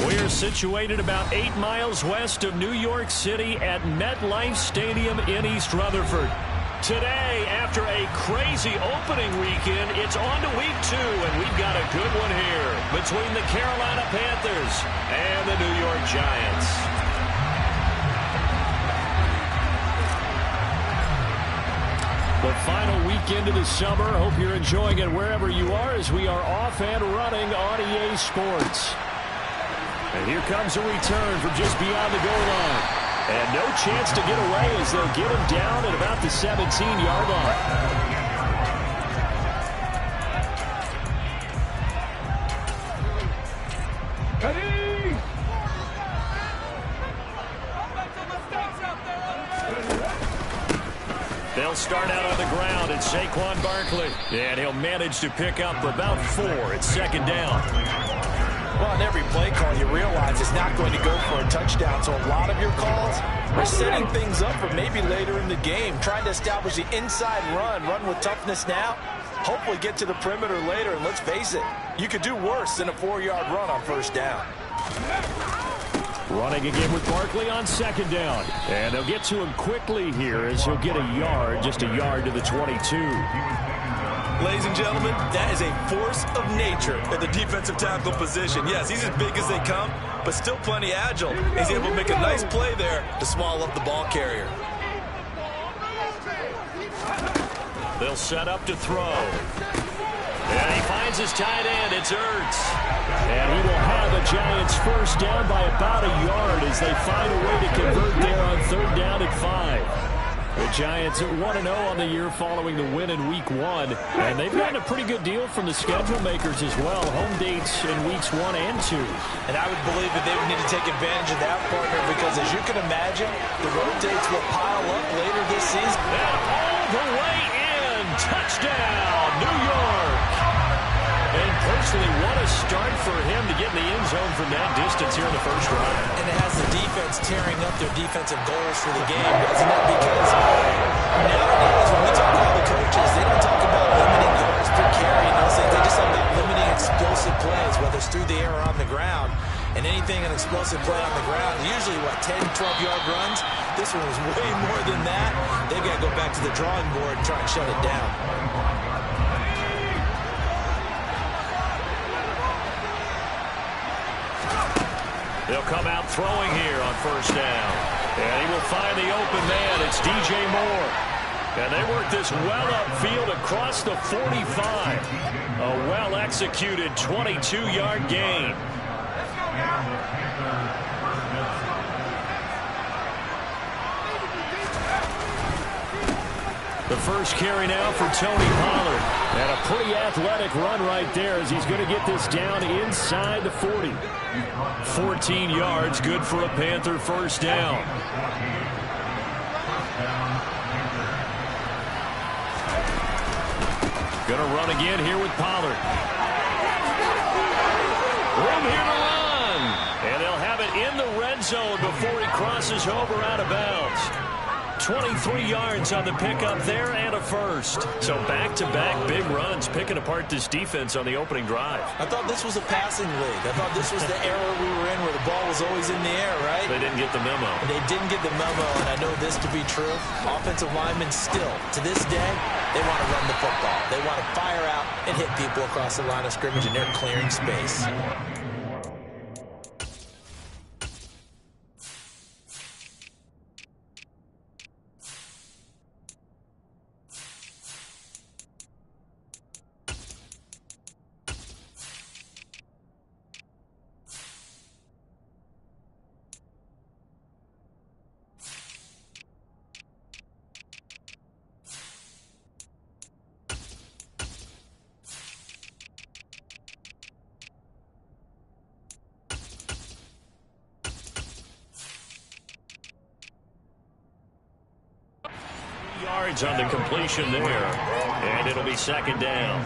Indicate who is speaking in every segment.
Speaker 1: We're situated about 8 miles west of New York City at MetLife Stadium in East Rutherford. Today, after a crazy opening weekend, it's on to week 2, and we've got a good one here between the Carolina Panthers and the New York Giants. The final weekend of the summer. Hope you're enjoying it wherever you are as we are off and running on EA Sports. And here comes a return from just beyond the goal line. And no chance to get away as they'll get him down at about the 17-yard line. They'll start out on the ground. It's Saquon Barkley. And he'll manage to pick up about 4 at second down.
Speaker 2: Well, on every play call, you realize it's not going to go for a touchdown. So a lot of your calls are setting things up for maybe later in the game, trying to establish the inside run with toughness now, hopefully get to the perimeter later. And let's face it, you could do worse than a 4-yard run on first down.
Speaker 1: Running again with Barkley on second down. And they'll get to him quickly here as he'll get a yard, just a yard to the 22.
Speaker 3: Ladies and gentlemen, that is a force of nature at the defensive tackle position. Yes, he's as big as they come, but still plenty agile. He's able to make a nice play there to small up the ball carrier.
Speaker 1: They'll set up to throw. And he finds his tight end. It's Ertz. And he will have the Giants first down by about a yard as they find a way to convert there on third down at 5. The Giants are 1-0 on the year following the win in Week 1. And they've gotten a pretty good deal from the schedule makers as well. Home dates in Weeks 1 and 2.
Speaker 2: And I would believe that they would need to take advantage of that, partner, because as you can imagine, the road dates will pile up later this season.
Speaker 1: And all the way in. Touchdown, New York. And personally, what a start for him to get in the end zone from that distance here in the first drive.
Speaker 2: And it has the defense tearing up their defensive goals for the game, doesn't it? Because nowadays, when we talk about the coaches, they don't talk about limiting yards per carry and those things. They just talk about limiting explosive plays, whether it's through the air or on the ground. And anything an explosive play on the ground, usually, 10, 12-yard runs? This one was way more than that. They've got to go back to the drawing board and try and shut it down.
Speaker 1: They'll come out throwing here on first down. And he will find the open man. It's DJ Moore. And they work this well upfield across the 45. A well-executed 22-yard gain. The first carry now for Tony Pollard. And a pretty athletic run right there as he's going to get this down inside the 40. 14 yards, good for a Panther first down. Going to run again here with Pollard. Room here to run. And they'll have it in the red zone before he crosses over out of bounds. 23 yards on the pickup there and a first. So back-to-back big runs picking apart this defense on the opening drive.
Speaker 2: I thought this was a passing league. I thought this was the era we were in where the ball was always in the air, right?
Speaker 1: They didn't get the memo.
Speaker 2: They didn't get the memo, and I know this to be true. Offensive linemen still, to this day, they want to run the football. They want to fire out and hit people across the line of scrimmage, and they're clearing space.
Speaker 1: Yards on the completion there, and it'll be second down.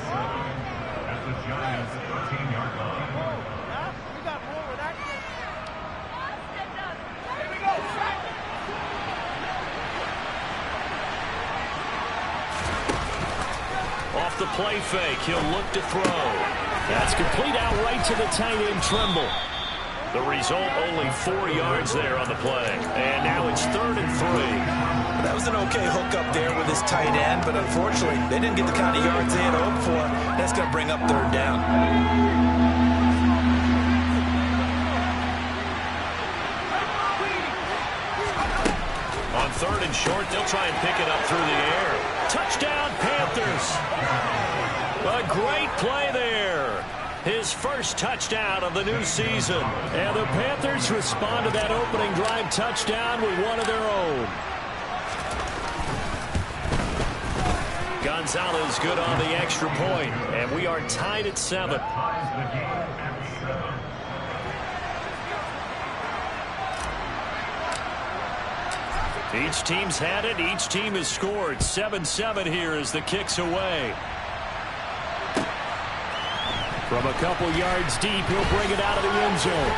Speaker 1: Off the play fake, he'll look to throw. That's complete outright to the tight end Trimble. The result, only 4 yards there on the play. And now it's 3rd and 3.
Speaker 2: That was an okay hookup there with his tight end, but unfortunately, they didn't get the kind of yards they had hoped for. That's going to bring up 3rd down.
Speaker 1: On 3rd and short, they'll try and pick it up through the air. Touchdown, Panthers. A great play there. His first touchdown of the new season. And the Panthers respond to that opening drive touchdown with one of their own. Gonzalez good on the extra point, and we are tied at 7. Each team's had it. Each team has scored. 7-7 here as the kick's away. From a couple yards deep, he'll bring it out of the end zone.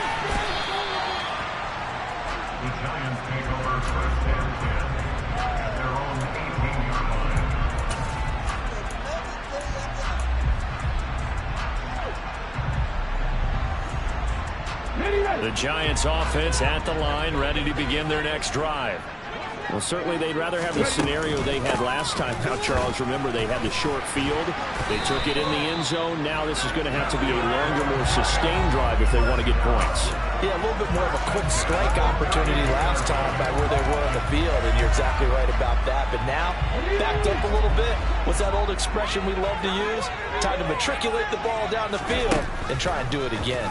Speaker 4: The Giants take over 1st and 10 at their own 18-yard line.
Speaker 1: The Giants offense at the line, ready to begin their next drive. Well, certainly they'd rather have the scenario they had last time out, Charles. Remember, they had the short field. They took it in the end zone. Now this is going to have to be a longer, more sustained drive if they want to get points.
Speaker 2: Yeah, a little bit more of a quick strike opportunity last time by where they were on the field, and you're exactly right about that. But now, backed up a little bit. What's that old expression we love to use? Time to matriculate the ball down the field and try and do it again.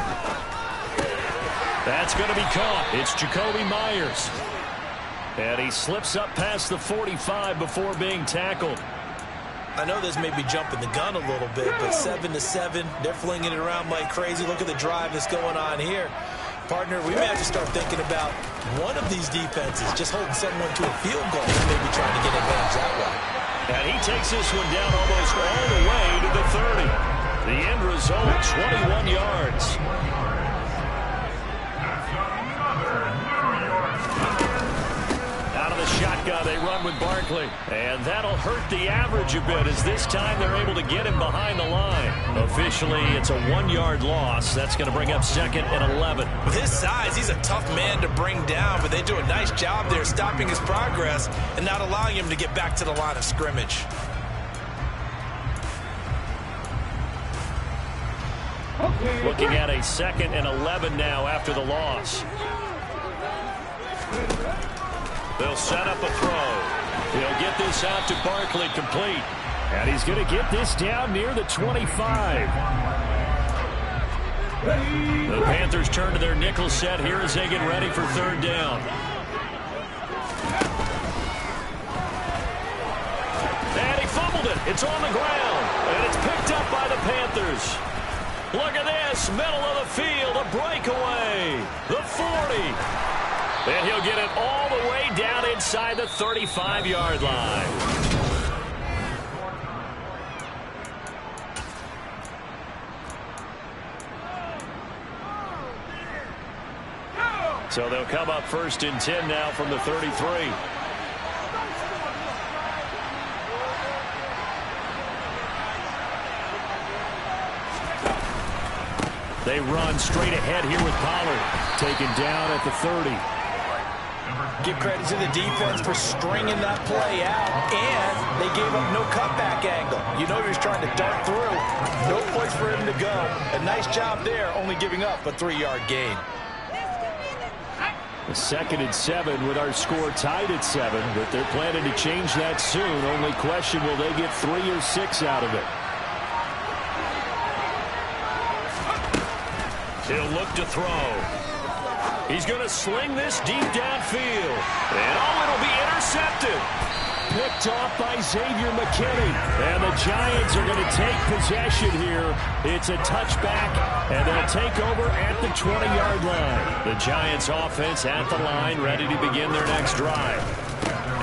Speaker 1: That's going to be caught. It's Jacoby Myers. And he slips up past the 45 before being tackled.
Speaker 2: I know this may be jumping the gun a little bit, but 7-7, they're flinging it around like crazy. Look at the drive that's going on here. Partner, we may have to start thinking about one of these defenses just holding someone to a field goal and maybe trying to get advantage that way.
Speaker 1: And he takes this one down almost all the way to the 30. The end result, 21 yards. Shotgun, they run with Barkley. And that'll hurt the average a bit as this time they're able to get him behind the line. Officially, it's a 1-yard loss. That's going to bring up 2nd and 11.
Speaker 2: With his size, he's a tough man to bring down, but they do a nice job there stopping his progress and not allowing him to get back to the line of scrimmage.
Speaker 1: Looking at a 2nd and 11 now after the loss. They'll set up a throw. He'll get this out to Barkley, complete. And he's going to get this down near the 25. The Panthers turn to their nickel set here as they get ready for 3rd down. And he fumbled it. It's on the ground. And it's picked up by the Panthers. Look at this. Middle of the field. A breakaway. The 40. And he'll get it all the way down inside the 35-yard line. So they'll come up 1st and 10 now from the 33. They run straight ahead here with Pollard. Taken down at the 30.
Speaker 2: Give credit to the defense for stringing that play out, and they gave up no cutback angle. You know he was trying to dart through. No place for him to go. A nice job there, only giving up a 3-yard gain.
Speaker 1: A 2nd and 7 with our score tied at 7, but they're planning to change that soon. Only question, will they get 3 or 6 out of it? He'll look to throw. He's going to sling this deep downfield. And it'll be intercepted. Picked off by Xavier McKinney. And the Giants are going to take possession here. It's a touchback, and they'll take over at the 20-yard line. The Giants offense at the line, ready to begin their next drive.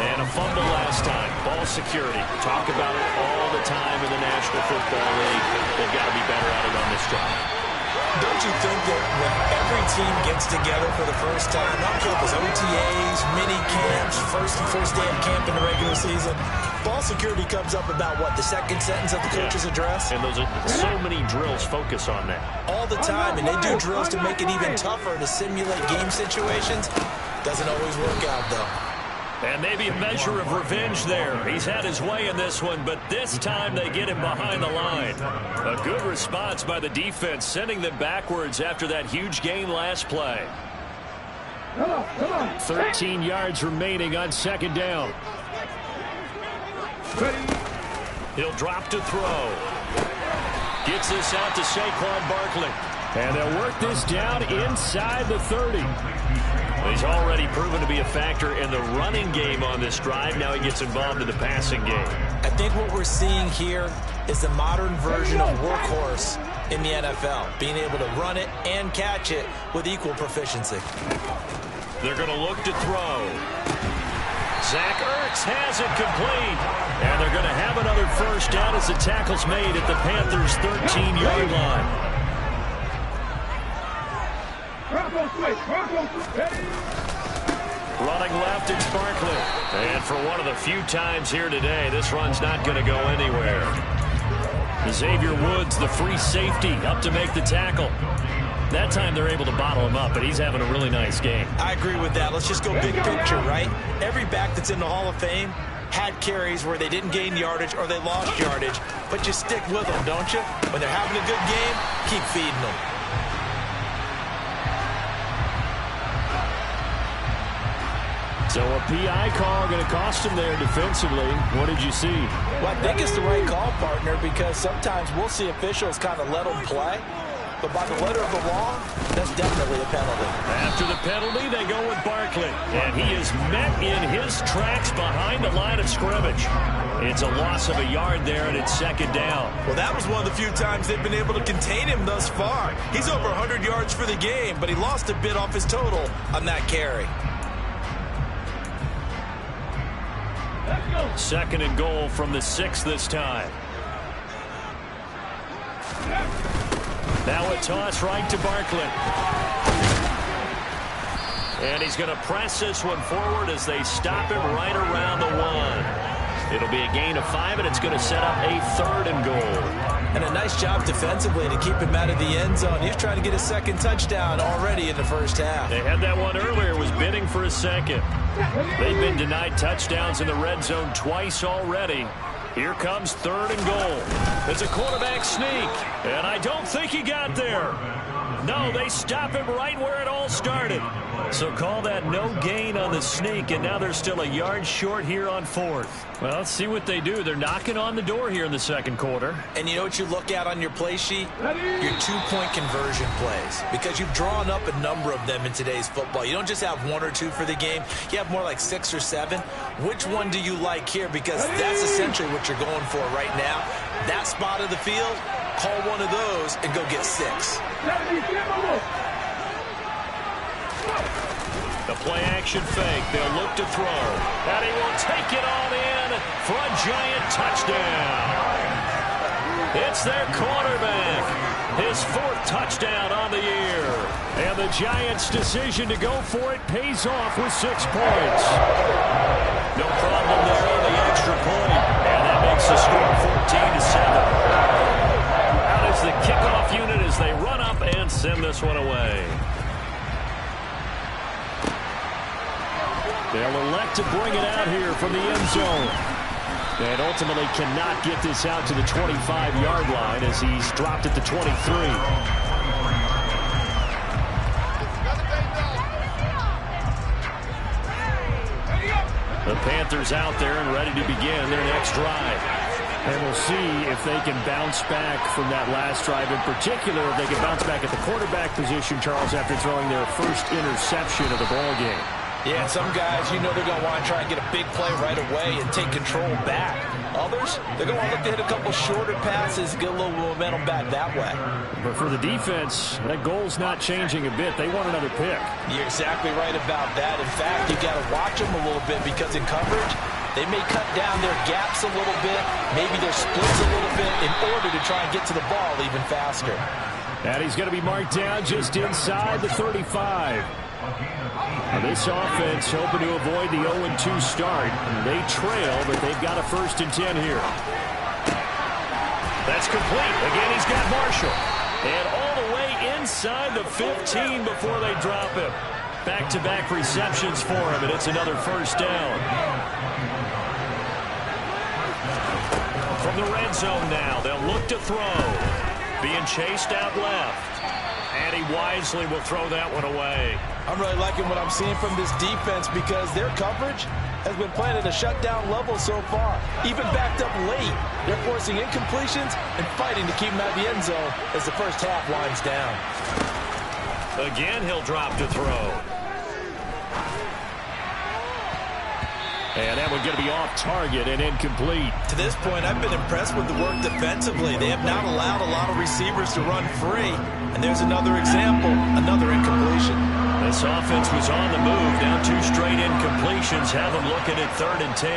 Speaker 1: And a fumble last time. Ball security. Talk about it all the time in the National Football League. They've got to be better at it on this drive.
Speaker 2: Don't you think that when every team gets together for the first time, I don't care if it's OTAs, mini camps, first day of camp in the regular season, ball security comes up about, what, the second sentence of the coach's address?
Speaker 1: And those are so many drills focus on that.
Speaker 2: All the time, and they do drills to make it even tougher to simulate game situations. Doesn't always work out, though.
Speaker 1: And maybe a measure of revenge there. He's had his way in this one, but this time they get him behind the line. A good response by the defense, sending them backwards after that huge gain last play. 13 yards remaining on second down. He'll drop to throw. Gets this out to Saquon Barkley. And they'll work this down inside the 30. He's already proven to be a factor in the running game on this drive. Now he gets involved in the passing game.
Speaker 2: I think what we're seeing here is the modern version of workhorse in the NFL, being able to run it and catch it with equal proficiency.
Speaker 1: They're going to look to throw. Zach Ertz has it complete. And they're going to have another first down as the tackle's made at the Panthers' 13-yard line. Running left, it's Barkley. And for one of the few times here today, this run's not going to go anywhere. Xavier Woods, the free safety, up to make the tackle. That time they're able to bottle him up, but he's having a really nice game.
Speaker 2: I agree with that. Let's just go big picture, right? Every back that's in the Hall of Fame had carries where they didn't gain yardage or they lost yardage, but you stick with them, don't you? When they're having a good game, keep feeding them.
Speaker 1: So a PI call going to cost him there defensively. What did you see?
Speaker 2: Well, I think it's the right call, partner, because sometimes we'll see officials kind of let them play. But by the letter of the law, that's definitely a penalty.
Speaker 1: After the penalty, they go with Barkley. And he is met in his tracks behind the line of scrimmage. It's a loss of a yard there, and it's second down.
Speaker 3: Well, that was one of the few times they've been able to contain him thus far. He's over 100 yards for the game, but he lost a bit off his total on that carry.
Speaker 1: Second and goal from the 6 this time. Now a toss right to Barkley. And he's going to press this one forward as they stop him right around the 1. It'll be a gain of 5, and it's going to set up a third and goal.
Speaker 2: And a nice job defensively to keep him out of the end zone. He's trying to get his second touchdown already in the first half.
Speaker 1: They had that one earlier, was bidding for a second. They've been denied touchdowns in the red zone twice already. Here comes third and goal. It's a quarterback sneak, and I don't think he got there. No, they stop him right where it all started. So call that no gain on the sneak, and now they're still a yard short here on fourth. Well, let's see what they do. They're knocking on the door here in the second quarter.
Speaker 2: And you know what you look at on your play sheet? Your two-point conversion plays. Because you've drawn up a number of them in today's football. You don't just have 1 or 2 for the game. You have more like 6 or 7. Which one do you like here? Because that's essentially what you're going for right now. That spot of the field, call one of those and go get 6.
Speaker 1: The play-action fake. They'll look to throw. And he will take it on in for a giant touchdown. It's their quarterback. His 4th touchdown on the year. And the Giants' decision to go for it pays off with 6 points. No problem there on the extra point. And that makes the score 14-7. Out is the kickoff unit as they run up and send this one away. They'll elect to bring it out here from the end zone. And ultimately cannot get this out to the 25-yard line as he's dropped at the 23. The Panthers out there and ready to begin their next drive. And we'll see if they can bounce back from that last drive. In particular, if they can bounce back at the quarterback position, Charles, after throwing their first interception of the ballgame.
Speaker 2: Yeah, and some guys, you know they're going to want to try and get a big play right away and take control back. Others, they're going to look to hit a couple shorter passes, get a little momentum back that way.
Speaker 1: But for the defense, that goal's not changing a bit. They want another pick.
Speaker 2: You're exactly right about that. In fact, you've got to watch them a little bit because in coverage, they may cut down their gaps a little bit, maybe their splits a little bit in order to try and get to the ball even faster.
Speaker 1: And he's going to be marked down just inside the 35. Now this offense hoping to avoid the 0-2 start. They trail, but they've got a 1st and 10 here. That's complete. Again, he's got Marshall. And all the way inside the 15 before they drop him. Back-to-back receptions for him, and it's another 1st down. From the red zone now, they'll look to throw. Being chased out left. And he wisely will throw that one away.
Speaker 2: I'm really liking what I'm seeing from this defense because their coverage has been playing at a shutdown level so far. Even backed up late, they're forcing incompletions and fighting to keep them out of the end zone as the first half winds down.
Speaker 1: Again, he'll drop to throw. And that one going to be off target and incomplete.
Speaker 2: To this point, I've been impressed with the work defensively. They have not allowed a lot of receivers to run free. And there's another example, another incompletion.
Speaker 1: This offense was on the move. Now 2 straight incompletions have them looking at 3rd and 10.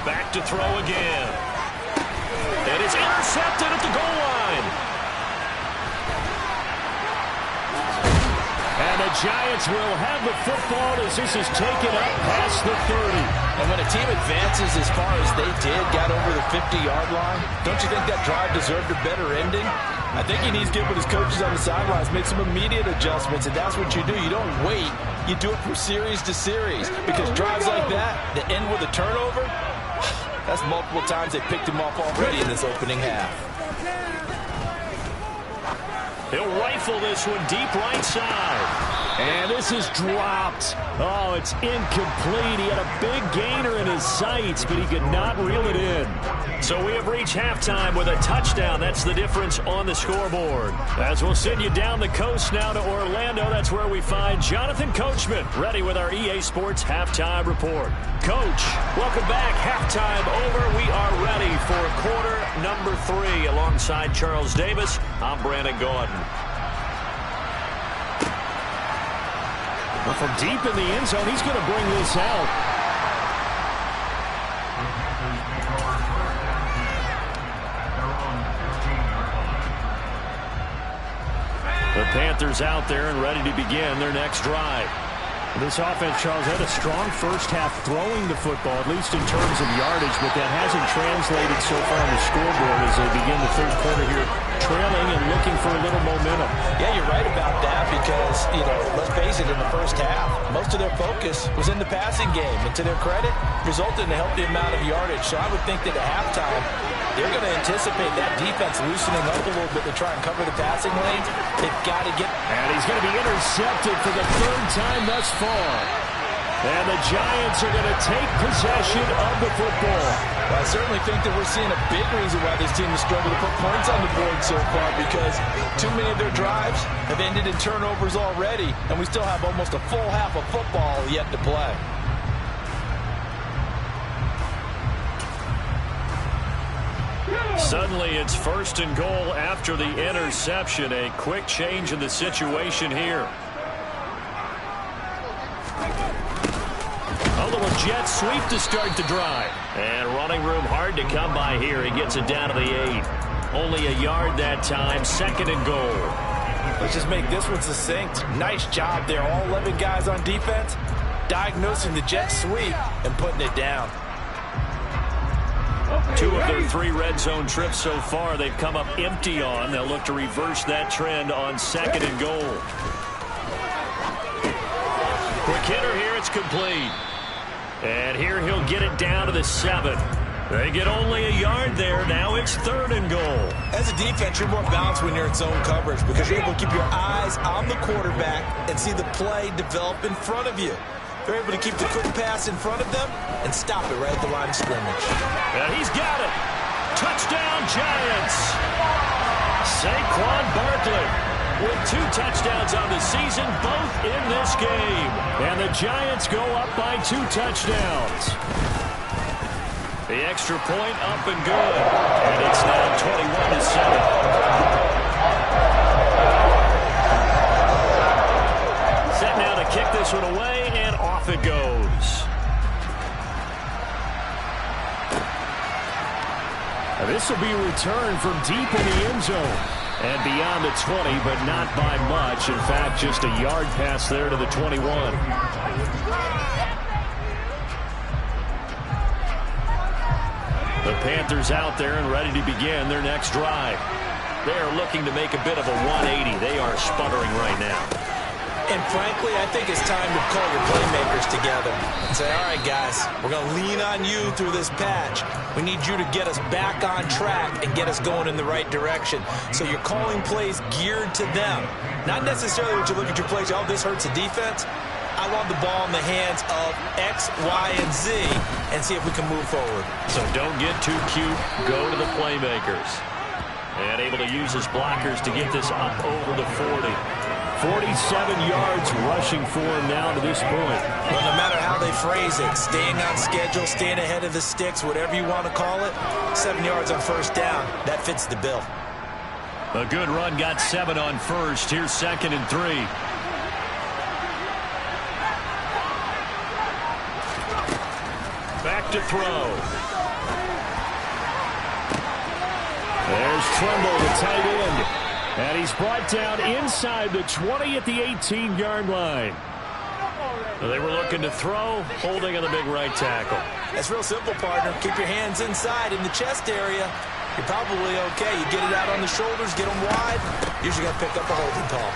Speaker 1: Back to throw again. And it's intercepted at the goal line. And the Giants will have the football as this is taken up past the 30.
Speaker 2: And when a team advances as far as they did, got over the 50-yard line, don't you think that drive deserved a better ending? I think he needs to get with his coaches on the sidelines, make some immediate adjustments, and that's what you do. You don't wait. You do it from series to series because drives like that end with a turnover, that's multiple times they picked him off already in this opening half.
Speaker 1: He'll rifle this one deep right side. And this is dropped. Oh, it's incomplete. He had a big gainer in his sights, but he could not reel it in. So we have reached halftime with a touchdown. That's the difference on the scoreboard. As we'll send you down the coast now to Orlando, that's where we find Jonathan Coachman, ready with our EA Sports Halftime Report. Coach, welcome back. Halftime over. We are ready for quarter number 3. Alongside Charles Davis, I'm Brandon Gordon. Well, from deep in the end zone, he's going to bring this out. The Panthers out there and ready to begin their next drive. This offense, Charles, had a strong first half throwing the football, at least in terms of yardage, but that hasn't translated so far on the scoreboard as they begin the third quarter here, trailing and looking for a little momentum.
Speaker 2: Yeah, you're right about that because, let's face it, in the first half, most of their focus was in the passing game. And to their credit, resulted in a healthy amount of yardage. So I would think that at halftime, they're going to anticipate that defense loosening up a little bit to try and cover the passing lanes. They've got to get...
Speaker 1: And he's going to be intercepted for the 3rd time thus far. And the Giants are going to take possession of the football.
Speaker 2: Well, I certainly think that we're seeing a big reason why this team has struggled to put points on the board so far because too many of their drives have ended in turnovers already, and we still have almost a full half of football yet to play.
Speaker 1: Suddenly it's 1st and goal after the interception. A quick change in the situation here. A little jet sweep to start the drive. And running room hard to come by here. He gets it down to the 8. Only a yard that time. 2nd and goal.
Speaker 2: Let's just make this one succinct. Nice job there. All 11 guys on defense diagnosing the jet sweep and putting it down.
Speaker 1: 2 of their 3 red zone trips so far they've come up empty on. They'll look to reverse that trend on 2nd and goal. Quick hitter here. It's complete. And here he'll get it down to the 7. They get only a yard there. Now it's 3rd and goal.
Speaker 2: As a defense, you're more balanced when you're in zone coverage because you're able to keep your eyes on the quarterback and see the play develop in front of you. They're able to keep the quick pass in front of them and stop it right at the line of scrimmage.
Speaker 1: And he's got it. Touchdown, Giants. Saquon Barkley with 2 touchdowns on the season, both in this game. And the Giants go up by 2 touchdowns. The extra point up and good. And it's now 21-7. Set now to kick this one away, and off it goes. This will be returned from deep in the end zone. And beyond the 20, but not by much. In fact, just a yard pass there to the 21. The Panthers out there and ready to begin their next drive. They're looking to make a bit of a 180. They are sputtering right now.
Speaker 2: And frankly, I think it's time to call your playmakers together and say, all right, guys, we're going to lean on you through this patch. We need you to get us back on track and get us going in the right direction. So you're calling plays geared to them. Not necessarily what you look at your plays, oh, this hurts the defense. I want the ball in the hands of X, Y, and Z and see if we can move forward.
Speaker 1: So don't get too cute. Go to the playmakers. And able to use his blockers to get this up over the 40. 47 yards rushing for him now to this point.
Speaker 2: Well, no matter how they phrase it, staying on schedule, staying ahead of the sticks, whatever you want to call it, 7 yards on first down, that fits the bill.
Speaker 1: A good run got 7 on first. Here's 2nd and 3. Back to throw. There's Tremble, the tight end. And he's brought down inside the 20 at the 18-yard line. They were looking to throw, holding on the big right tackle.
Speaker 2: That's real simple, partner. Keep your hands inside in the chest area. You're probably okay. You get it out on the shoulders, get them wide. Usually got to pick up a holding call.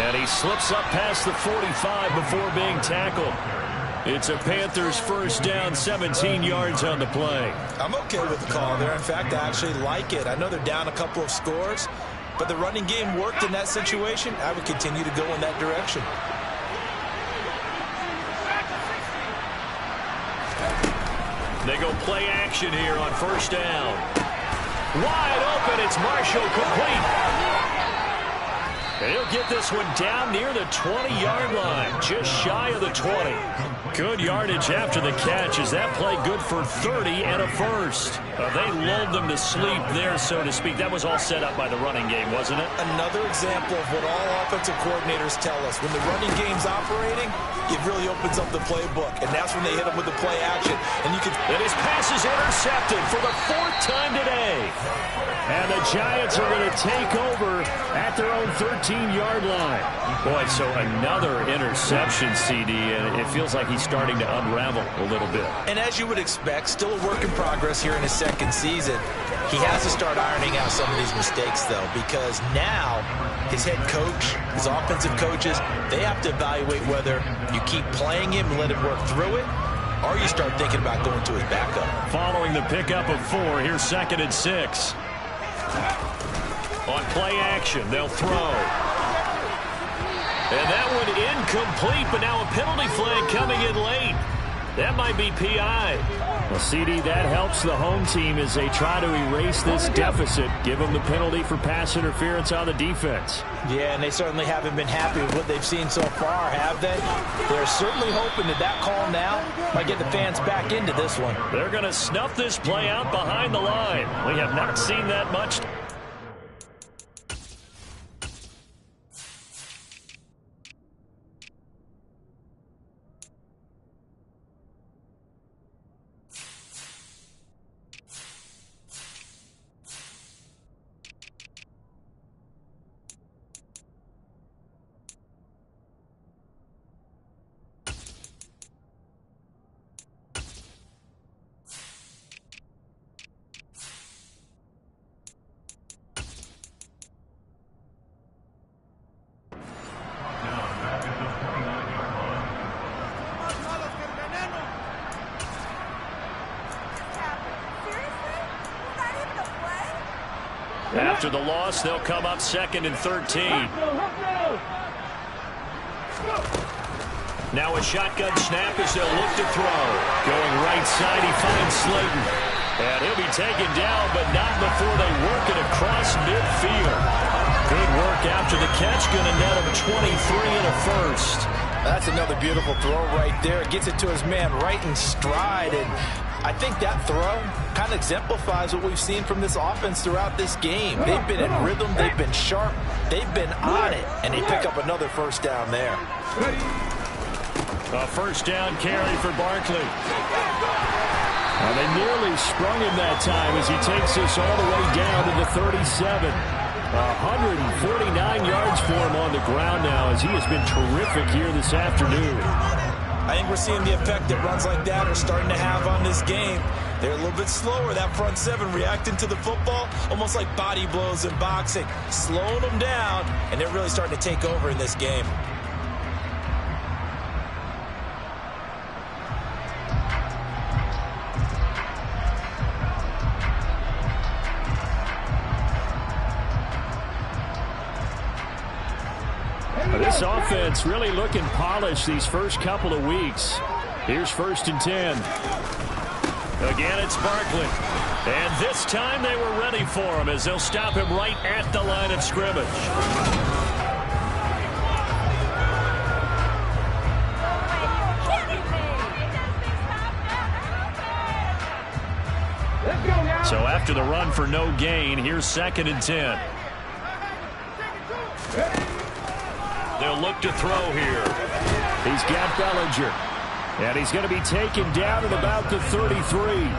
Speaker 1: And he slips up past the 45 before being tackled. It's a Panthers first down, 17 yards on the play.
Speaker 2: I'm okay with the call there. In fact, I actually like it. I know they're down a couple of scores, but the running game worked in that situation. I would continue to go in that direction.
Speaker 1: They go play action here on first down. Wide open, it's Marshall, complete. And he'll get this one down near the 20-yard line, just shy of the 20. Good yardage after the catch. Is that play good for 30 and a first? They lulled them to sleep there, so to speak. That was all set up by the running game, wasn't it?
Speaker 2: Another example of what all offensive coordinators tell us. When the running game's operating, it really opens up the playbook, and that's when they hit them with the play action. And you can.
Speaker 1: And his pass is intercepted for the 4th time today. And the Giants are going to take over at their own 13-yard line. Boy, so another interception, CD, and it feels like he's starting to unravel a little bit.
Speaker 2: And as you would expect, still a work in progress here in his second season. He has to start ironing out some of these mistakes, though, because now his head coach, his offensive coaches, they have to evaluate whether you keep playing him and let him work through it, or you start thinking about going to his backup.
Speaker 1: Following the pickup of 4, here's 2nd and 6. On play action, they'll throw. And that one incomplete, but now a penalty flag coming in late. That might be PI. Well, CD, that helps the home team as they try to erase this deficit. Give them the penalty for pass interference on the defense.
Speaker 2: Yeah, and they certainly haven't been happy with what they've seen so far, have they? They're certainly hoping that that call now might get the fans back into this one.
Speaker 1: They're going to snuff this play out behind the line. We have not seen that much. After the loss, they'll come up 2nd and 13. Now a shotgun snap as they'll look to throw. Going right side, he finds Slayton. And he'll be taken down, but not before they work it across midfield. Good work after the catch. Going to net him 23 and a first.
Speaker 2: That's another beautiful throw right there. Gets it to his man right in stride. And I think that throw kind of exemplifies what we've seen from this offense throughout this game. They've been in rhythm. They've been sharp. They've been on it. And they pick up another first down there.
Speaker 1: A first down carry for Barkley. Well, they nearly sprung him that time as he takes this all the way down to the 37. 149 yards for him on the ground now as he has been terrific here this afternoon.
Speaker 2: I think we're seeing the effect that runs like that are starting to have on this game. They're a little bit slower, that front seven, reacting to the football, almost like body blows in boxing, slowing them down, and they're really starting to take over in this game.
Speaker 1: This offense really looking polished these first couple of weeks. Here's 1st and 10. Again, it's Barkley. And this time they were ready for him as they'll stop him right at the line of scrimmage. So after the run for no gain, here's 2nd and 10. They'll look to throw here. He's got Bellinger. And he's going to be taken down at about the 33.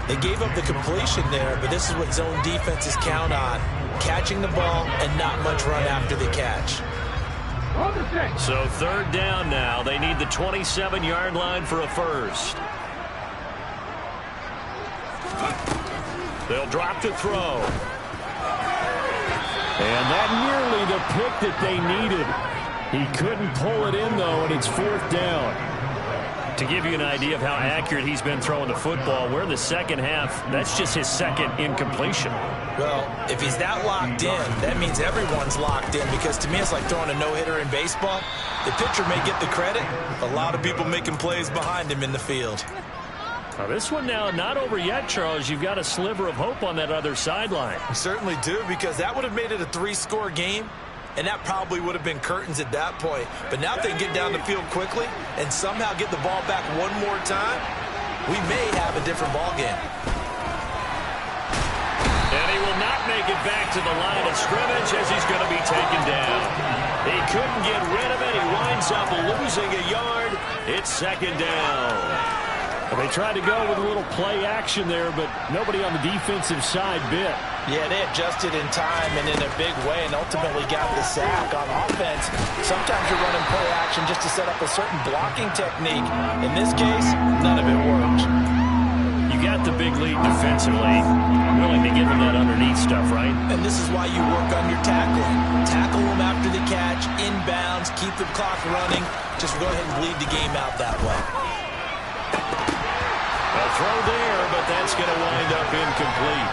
Speaker 2: They gave up the completion there, but this is what zone defenses count on. Catching the ball and not much run after the catch.
Speaker 1: So 3rd down now. They need the 27-yard line for a first. They'll drop to throw. And that nearly the pick that they needed. He couldn't pull it in, though, and it's 4th down. To give you an idea of how accurate he's been throwing the football, we're in the second half. That's just his 2nd incompletion.
Speaker 2: Well, if he's that locked in, that means everyone's locked in, because to me it's like throwing a no-hitter in baseball. The pitcher may get the credit, a lot of people making plays behind him in the field.
Speaker 1: Now this one now not over yet, Charles. You've got a sliver of hope on that other sideline.
Speaker 2: We certainly do, because that would have made it a 3-score game, and that probably would have been curtains at that point. But now if they get down the field quickly and somehow get the ball back one more time, we may have a different ball game.
Speaker 1: And he will not make it back to the line of scrimmage as he's going to be taken down. He couldn't get rid of it. He winds up losing a yard. It's 2nd down. They tried to go with a little play action there, but nobody on the defensive side bit.
Speaker 2: Yeah, they adjusted in time and in a big way and ultimately got the sack. On offense, sometimes you're running play action just to set up a certain blocking technique. In this case, none of it worked.
Speaker 1: You got the big lead defensively, willing to give him that underneath stuff, right?
Speaker 2: And this is why you work on your tackling. Tackle them after the catch, inbounds, keep the clock running. Just go ahead and bleed the game out that way.
Speaker 1: A throw there, but that's going to wind up incomplete.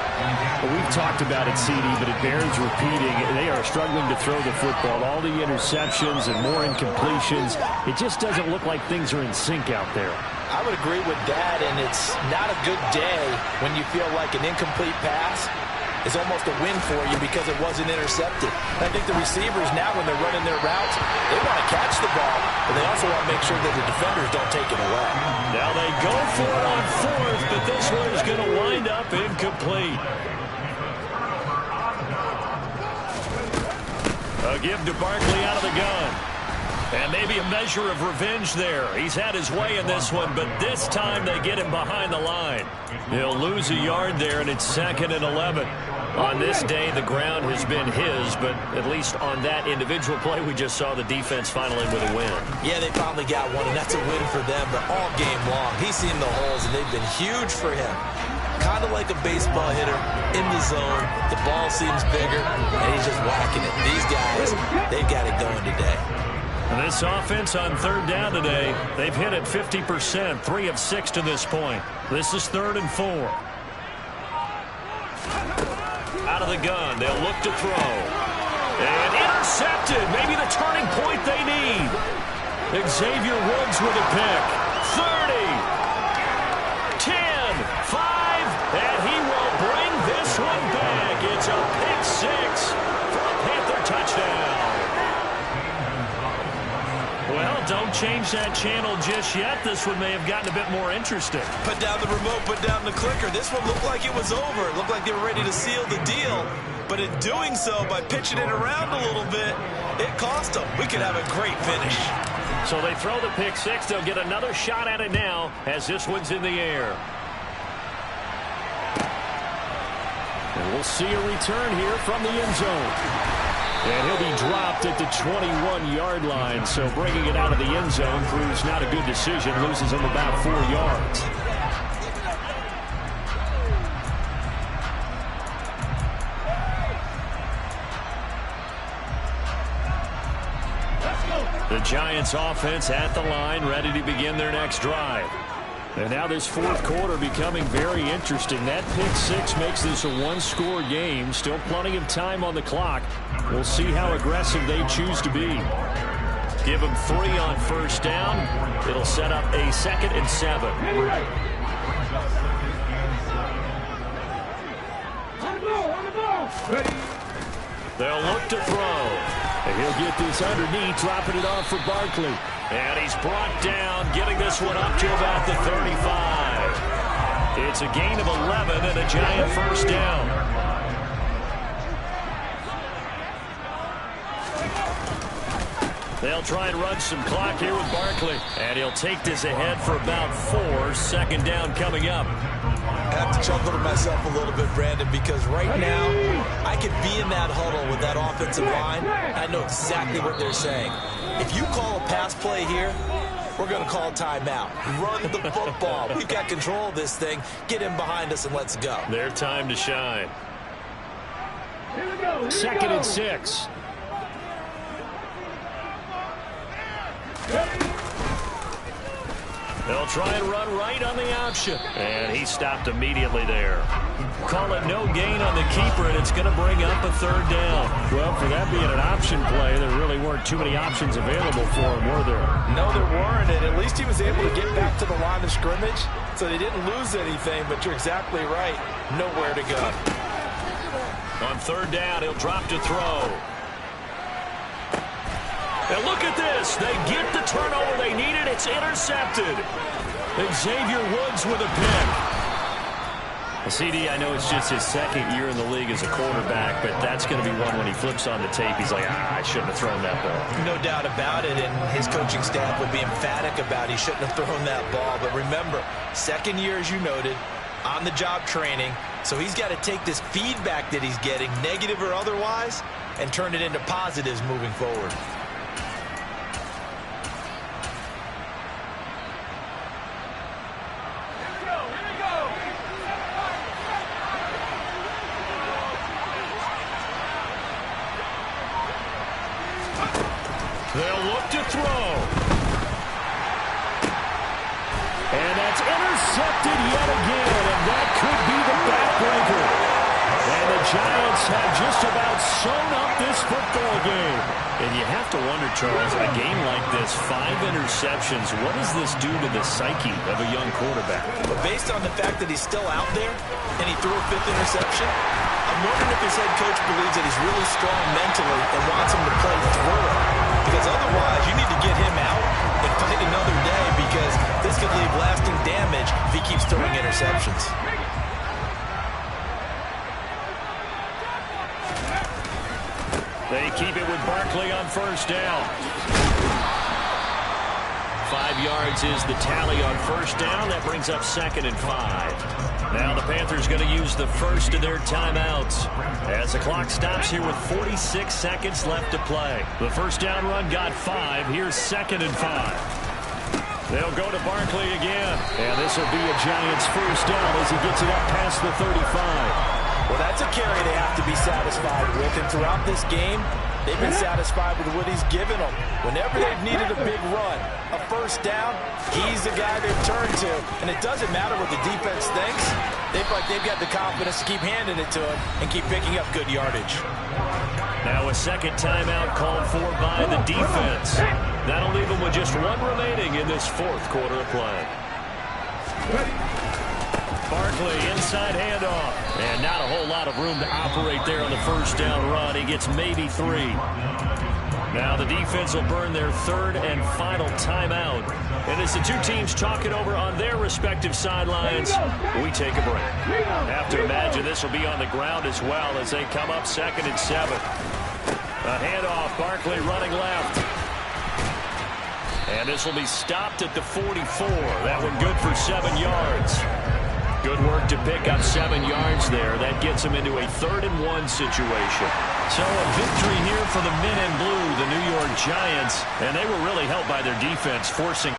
Speaker 1: Well, we've talked about it, CD, but it bears repeating. They are struggling to throw the football. All the interceptions and more incompletions. It just doesn't look like things are in sync out there.
Speaker 2: I would agree with that, and it's not a good day when you feel like an incomplete pass is almost a win for you because it wasn't intercepted. And I think the receivers now, when they're running their routes, they want to catch the ball, but they also want to make sure that the defenders don't take it away.
Speaker 1: Now they go for it on 4th, but this one is going to wind up incomplete. A give to Barkley out of the gun. And maybe a measure of revenge there. He's had his way in this one, but this time they get him behind the line. He'll lose a yard there, and it's 2nd and 11. On this day, the ground has been his, but at least on that individual play, we just saw the defense finally with a win.
Speaker 2: Yeah, they finally got one, and that's a win for them, but all game long, he's seen the holes, and they've been huge for him. Kind of like a baseball hitter in the zone. The ball seems bigger, and he's just whacking it. These guys, they've got it going today.
Speaker 1: And this offense on 3rd down today, they've hit it 50%, 3 of 6 to this point. This is 3rd and 4. Out of the gun, they'll look to throw. And intercepted, maybe the turning point they need. Xavier Woods with a pick. 30, 10, 5, and he will bring this one back. It's a pick 6 for a Panther touchdown. Well, don't change that channel just yet. This one may have gotten a bit more interesting.
Speaker 3: Put down the remote, put down the clicker. This one looked like it was over. It looked like they were ready to seal the deal. But in doing so, by pitching it around a little bit, it cost them. We could have a great finish.
Speaker 1: So they throw the pick six. They'll get another shot at it now as this one's in the air. And we'll see a return here from the end zone. And he'll be dropped at the 21-yard line. So bringing it out of the end zone proves not a good decision. Loses him about 4 yards. The Giants offense at the line, ready to begin their next drive. And now this fourth quarter becoming very interesting. That pick six makes this a one-score game. Still plenty of time on the clock. We'll see how aggressive they choose to be. Give them 3 on first down. It'll set up a 2nd and 7. They'll look to throw. And he'll get this underneath, dropping it off for Barkley. And he's brought down, getting this one up to about the 35. It's a gain of 11 and a Giant first down. They'll try and run some clock here with Barkley. And he'll take this ahead for about 4. 2nd down coming up.
Speaker 2: I have to chuckle to myself a little bit, Brandon, because right now I could be in that huddle with that offensive line. I know exactly what they're saying. If you call a pass play here, we're going to call timeout. Run the football. We've got control of this thing. Get in behind us and let's go.
Speaker 1: Their time to shine. 2nd and 6. They'll try and run right on the option. And he stopped immediately there. Call it no gain on the keeper, and it's going to bring up a 3rd down. Well, for that being an option play, there really weren't too many options available for him, were there?
Speaker 2: No, there weren't, and at least he was able to get back to the line of scrimmage, so they didn't lose anything, but you're exactly right. Nowhere to go.
Speaker 1: On 3rd down, he'll drop to throw. And look at this. They get the turnover they needed. It's intercepted. Xavier Woods with a pick. CD, I know it's just his 2nd year in the league as a quarterback, but that's going to be one when he flips on the tape. He's like, I shouldn't have thrown that ball.
Speaker 2: No doubt about it, and his coaching staff would be emphatic about he shouldn't have thrown that ball. But remember, 2nd year, as you noted, on-the-job training, so he's got to take this feedback that he's getting, negative or otherwise, and turn it into positives moving forward.
Speaker 1: They'll look to throw. And that's intercepted yet again, and that could be the backbreaker. And the Giants have just about sewn up this football game. And you have to wonder, Charles, in a game like this, 5 interceptions, what does this do to the psyche of a young quarterback?
Speaker 2: But based on the fact that he's still out there and he threw a 5th interception, I'm wondering if his head coach believes that he's really strong mentally and wants him to play through it. Because otherwise, you need to get him out and fight another day, because this could leave lasting damage if he keeps throwing interceptions.
Speaker 1: They keep it with Barkley on first down. 5 yards is the tally on first down. That brings up 2nd and 5. Now the Panthers going to use the first of their timeouts as the clock stops here with 46 seconds left to play. The first down run got 5. Here's 2nd and 5. They'll go to Barkley again. And this will be a Giants first down as he gets it up past the 35.
Speaker 2: Well, that's a carry they have to be satisfied with. And throughout this game, they've been satisfied with what he's given them. Whenever they've needed a big run, a first down, he's the guy they've turned to. And it doesn't matter what the defense thinks. They feel like they've got the confidence to keep handing it to him and keep picking up good yardage.
Speaker 1: Now a 2nd timeout called for by the defense. That'll leave them with just 1 remaining in this 4th quarter of play. Barkley, inside handoff. And not a whole lot of room to operate there on the first down run. He gets maybe 3. Now the defense will burn their 3rd and final timeout. And as the two teams talk it over on their respective sidelines, we take a break. Have to imagine this will be on the ground as well as they come up 2nd and 7. A handoff, Barkley running left. And this will be stopped at the 44. That one good for 7 yards. Good work to pick up 7 yards there. That gets him into a 3rd-and-1 situation. So a victory here for the men in blue, the New York Giants. And they were really helped by their defense, forcing